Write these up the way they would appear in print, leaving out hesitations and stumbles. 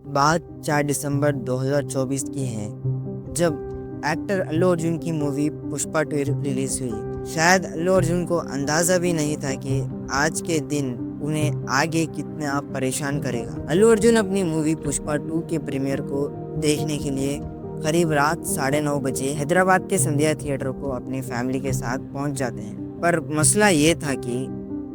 बात 4 दिसंबर 2024 की है, जब एक्टर अल्लू अर्जुन की मूवी पुष्पा 2 रिलीज हुई। शायद अल्लू अर्जुन को अंदाजा भी नहीं था कि आज के दिन उन्हें आगे कितना परेशान करेगा। अल्लू अर्जुन अपनी मूवी पुष्पा 2 के प्रीमियर को देखने के लिए करीब रात 9:30 बजे हैदराबाद के संध्या थिएटर को अपनी फैमिली के साथ पहुंच जाते हैं। पर मसला ये था कि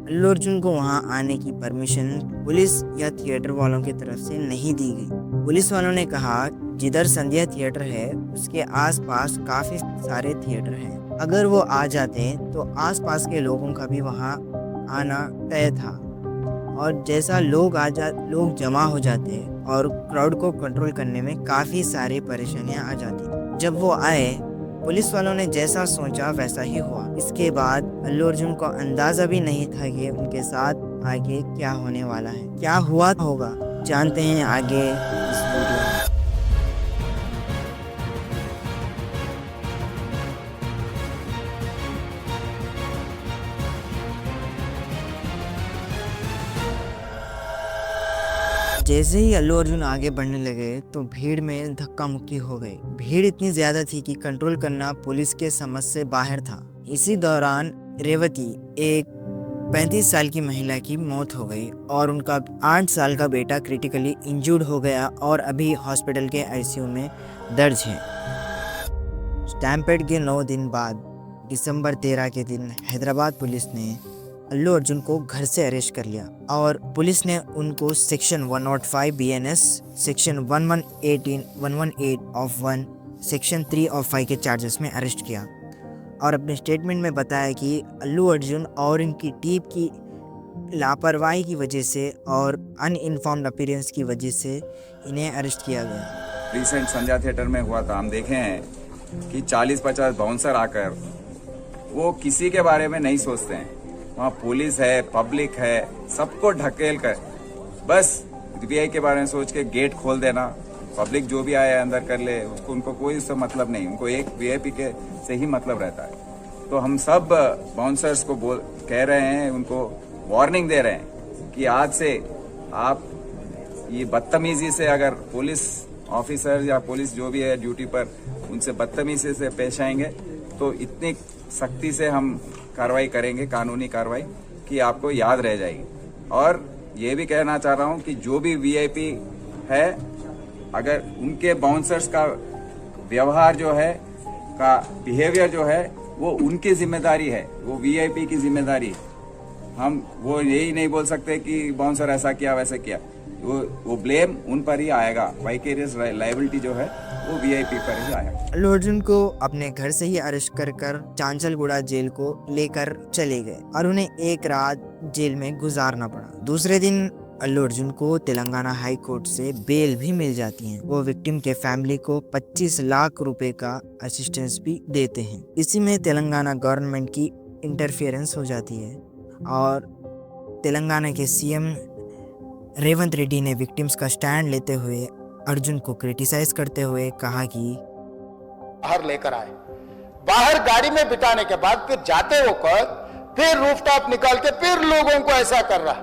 अल्लू अर्जुन को वहां आने की परमिशन पुलिस या थिएटर वालों की तरफ से नहीं दी गई। पुलिस वालों ने कहा जिधर संध्या थिएटर है उसके आसपास काफी सारे थिएटर हैं, अगर वो आ जाते तो आसपास के लोगों का भी वहां आना तय था और जैसा लोग जमा हो जाते और क्राउड को कंट्रोल करने में काफी सारी परेशानियां आ जाती। जब वो आए, पुलिस वालों ने जैसा सोचा वैसा ही हुआ। इसके बाद अल्लू अर्जुन को अंदाजा भी नहीं था कि उनके साथ आगे क्या होने वाला है। क्या हुआ होगा जानते हैं आगे इस वीडियो में। जैसे ही अल्लू अर्जुन आगे बढ़ने लगे तो भीड़ में धक्का मुक्की हो गई। भीड़ इतनी ज्यादा थी कि कंट्रोल करना पुलिस के समझ से बाहर था। इसी दौरान रेवती, एक 35 साल की महिला की मौत हो गई और उनका 8 साल का बेटा क्रिटिकली इंजर्ड हो गया और अभी हॉस्पिटल के आईसीयू में दर्ज है। स्टैम्पेड के 9 दिन बाद दिसंबर 13 के दिन हैदराबाद पुलिस ने अल्लू अर्जुन को घर से अरेस्ट कर लिया और पुलिस ने उनको section 105 BNS, section 118 of 1, section 3 of 5 के चार्जेस में अरेस्ट किया और अपने स्टेटमेंट में बताया कि अल्लू अर्जुन और इनकी टीम की लापरवाही की वजह से और अनइन्फॉर्म्ड अपीयरेंस की वजह से इन्हें अरेस्ट किया गया। रिसेंट संध्या थिएटर में हुआ था, हम देखे हैं कि 40-50 बाउंसर आकर वो किसी के बारे में नहीं सोचते हैं। वहाँ पुलिस है, पब्लिक है, सबको ढकेल कर बस वीआई के बारे में सोच के गेट खोल देना, पब्लिक जो भी आए अंदर कर ले, उसको उनको कोई उससे मतलब नहीं, उनको एक वीआईपी के से ही मतलब रहता है। तो हम सब बाउंसर्स को कह रहे हैं, उनको वार्निंग दे रहे हैं कि आज से आप ये बदतमीजी से अगर पुलिस ऑफिसर या पुलिस जो भी है ड्यूटी पर उनसे बदतमीजी से पेश आएंगे तो इतनी सख्ती से हम कार्रवाई करेंगे, कानूनी कार्रवाई, कि आपको याद रह जाएगी। और ये भी कहना चाह रहा हूं कि जो भी वीआईपी है, अगर उनके बाउंसर्स का व्यवहार जो है, का बिहेवियर जो है, वो उनकी जिम्मेदारी है, वो वीआईपी की जिम्मेदारी है। हम वो यही नहीं बोल सकते कि बाउंसर ऐसा किया वैसा किया, वो ब्लेम उन पर ही आएगा। वाइकेरियस लायबिलिटी जो है वो वीआईपी पर ही आएगा। अल्लू अर्जुन को अपने घर से ही अरेस्ट कर चांचलगुड़ा जेल को लेकर चले गए और उन्हें एक रात जेल में गुजारना पड़ा। दूसरे दिन अल्लू अर्जुन को तेलंगाना हाई कोर्ट से बेल भी मिल जाती है। वो विक्टिम के फैमिली को 25 लाख रुपए का असिस्टेंस भी देते हैं। इसी में तेलंगाना गवर्नमेंट की इंटरफेरेंस हो जाती है और तेलंगाना के सीएम रेवंत रेड्डी ने विक्टिम्स का स्टैंड लेते हुए अर्जुन को क्रिटिसाइज करते हुए कहा कि बाहर लेकर आए, बाहर गाड़ी में बिठाने के बाद फिर जाते होकर फिर रूफटॉप निकाल के फिर लोगों को ऐसा कर रहा,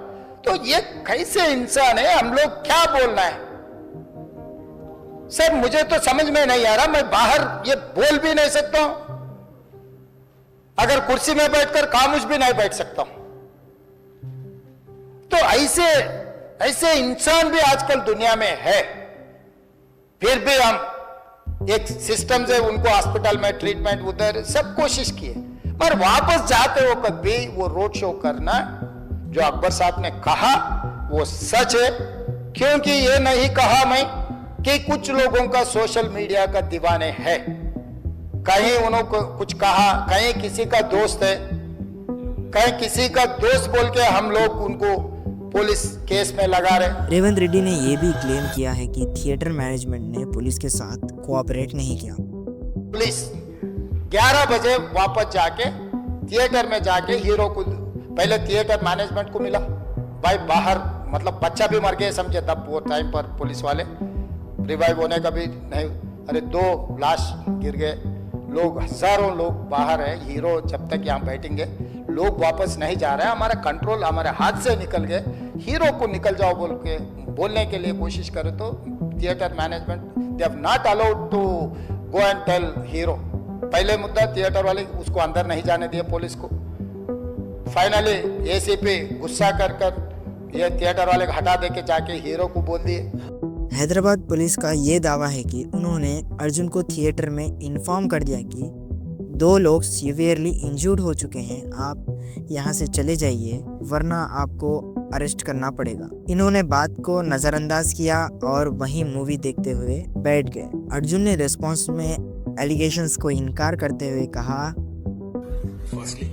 तो ये कैसे इंसान है? हम लोग क्या बोलना है सर? मुझे तो समझ में नहीं आ रहा। मैं बाहर ये बोल भी नहीं सकता हूं, अगर कुर्सी में बैठकर खामोश भी नहीं बैठ सकता हूं। तो ऐसे इंसान भी आजकल दुनिया में है। फिर भी हम एक सिस्टम से उनको हॉस्पिटल में ट्रीटमेंट, उधर सब कोशिश किए, पर वापस जाते हो कभी वो रोड शो करना जो अकबर साहब ने कहा वो सच है। क्योंकि ये नहीं कहा मैं कि कुछ लोगों का सोशल मीडिया का दीवाने है, कहीं उन्होंने कुछ कहा, कहीं किसी का दोस्त है, कहीं किसी का दोस्त बोल के हम लोग उनको पुलिस केस में लगा रहे। रेवंत रेड्डी ने यह भी क्लेम किया है कि थिएटर मैनेजमेंट ने पुलिस के साथ कोऑपरेट नहीं किया। पुलिस 11 बजे वापस जाके थिएटर में जाके हीरो को, पहले थिएटर मैनेजमेंट को मिला, भाई बाहर मतलब बच्चा भी मर गया समझे, तब वो टाइम पर पुलिस वाले रिवाइव होने का भी नहीं, अरे 2 लाश गिर गए, लोग हजारों लोग बाहर है, हीरो जब तक यहाँ बैठेंगे लोग वापस नहीं जा रहे हैं, हमारा कंट्रोल हमारे हाथ से निकल गए, हीरो को निकल जाओ बोल के बोलने के लिए कोशिश करें तो theater management, they have not allowed to go and tell hero. पहले मुद्दा थिएटर वाले उसको अंदर नहीं जाने दिए पुलिस को. फाइनली एसीपी गुस्सा कर ये थिएटर वाले को हटा दे के जाके हीरो को बोल दिए. हैदराबाद पुलिस का ये दावा है कि उन्होंने अर्जुन को थिएटर में इन्फॉर्म कर दिया कि 2 लोग सीवियरली इंजर्ड हो चुके हैं, आप यहाँ से चले जाइए वरना आपको अरेस्ट करना पड़ेगा. इन्होंने बात को नज़रअंदाज किया और वहीं मूवी देखते हुए बैठ गए. अर्जुन ने रिस्पॉन्स में एलिगेशंस को इनकार करते हुए कहा, Firstly,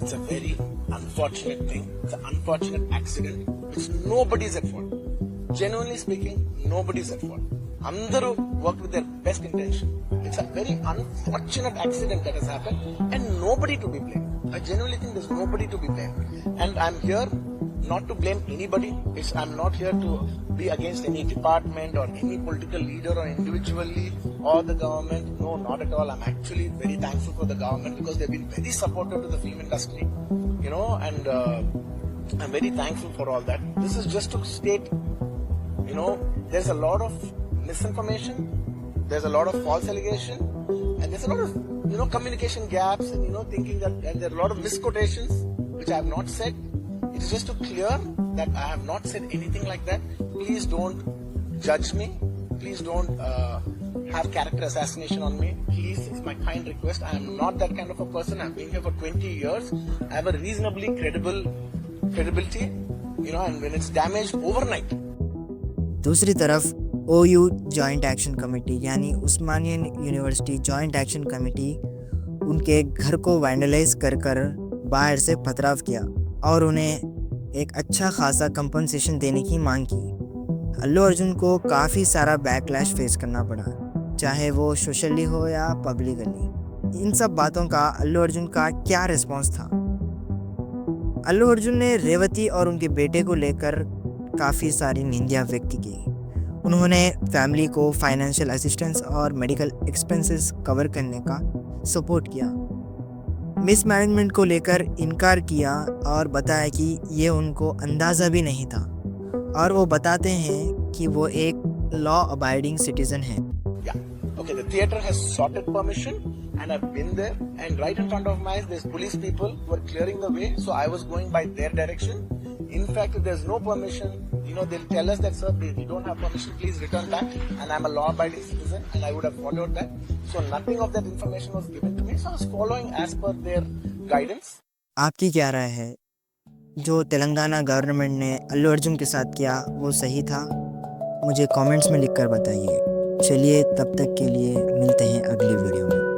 it's a very unfortunate thing. It's an unfortunate accident which nobody is at fault. Genuinely speaking, nobody is at fault. Andaru worked with their best intention. It's a very unfortunate accident that has happened and nobody to be blamed. I genuinely think there's nobody to be blamed. And I'm here not to blame anybody. I'm not here to be against any department or any political leader or individually or the government. No, not at all. I'm actually very thankful for the government because they've been very supportive to the film industry, and I'm very thankful for all that. This is just to state, there's a lot of misinformation, there's a lot of false allegation, and there's a lot of, communication gaps and, thinking that, and there are a lot of misquotations, which I have not said. It is just to clear that I have not said anything like that. Please don't judge me. Please don't have character assassination on me. Please, it's my kind request. I am not that kind of a person. I've been here for 20 years. I have a reasonably credibility, and when it's damaged overnight. दूसरी तरफ OU joint action committee यानी उस्मानियन university joint action committee उनके घर को vandalise कर बाहर से पथराव किया और उन्हें एक अच्छा खासा कंपनसेशन देने की मांग की. अल्लू अर्जुन को काफ़ी सारा बैकलैश फेस करना पड़ा, चाहे वो सोशली हो या पब्लिकली. इन सब बातों का अल्लू अर्जुन का क्या रिस्पॉन्स था? अल्लू अर्जुन ने रेवती और उनके बेटे को लेकर काफ़ी सारी निंदियाँ व्यक्त की. उन्होंने फैमिली को फाइनेंशियल असिस्टेंस और मेडिकल एक्सपेंसेस कवर करने का सपोर्ट किया. मिसमैनेजमेंट को लेकर इनकार किया और बताया कि ये उनको अंदाज़ा भी नहीं था और वो बताते हैं कि वो एक लॉ अबाइडिंग सिटीजन है. Okay, the theater has sought permission and I've been there, and right in front of my eyes there's police people who are clearing the way, so I was going by their direction. In fact, if there's no permission, they'll tell us that, sir, we don't have permission, please return back, and I'm a law-abiding citizen and I would have followed that. So nothing of that information was given to me, so I was following as per their guidance. आपकी क्या राय है? जो Telangana government ने अल्लू अर्जुन के साथ किया वो सही था? मुझे कमेंट्स में लिखकर बताइए. चलिए तब तक के लिए मिलते हैं अगली वीडियो में.